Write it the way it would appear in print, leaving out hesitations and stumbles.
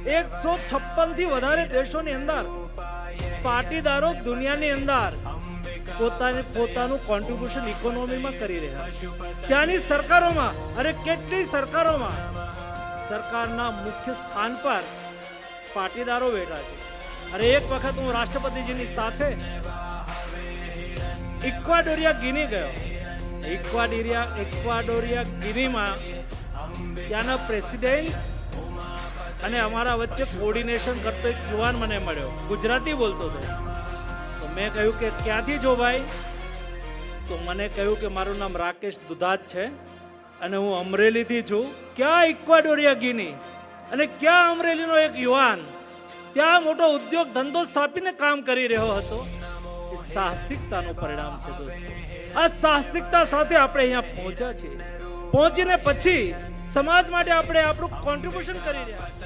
156 થી વધારે દેશોની અંદર પાટીદારો દુનિયાની અંદર પોતાનું કોન્ટ્રીબ્યુશન ઇકોનોમીમાં કરી રહ્યા છે. ત્યાંની સરકારોમાં કેટલી સરકારોમાં સરકારના મુખ્ય સ્થાન પર પાટીદારો બેઠા છે. એક વખત હું રાષ્ટ્રપતિજીની સાથે ઇક્વાડોરિયા ગિની ગયો. ઇક્વાડોરિયા ગિનીમાં ત્યાંના પ્રેસિડેન્ટ અને અમારા વચ્ચે કોર્ડિનેશન કરતો એક યુવાન મને મળ્યો, ગુજરાતી બોલતો હતો. તો મેં કહ્યું કે ક્યાંથી છો ભાઈ? તો મને કહ્યું કે મારું નામ રાકેશ દુધાત છે અને હું અમરેલીથી છું. ક્યાં ઇક્વાડોરિયા ગિની? અને ક્યાં અમરેલીનો એક યુવાન ત્યાં મોટો ઉદ્યોગ ધંધો સ્થાપીને કામ કરી રહ્યો હતો. એ સાહસિકતાનું પરિણામ છે દોસ્તો. આ સાહસિકતા સાથે આપણે અહીંયા પહોંચ્યા છીએ. પહોંચીને પછી સમાજ માટે આપણે આપણું કોન્ટ્રીબ્યુશન કરી રહ્યા છીએ.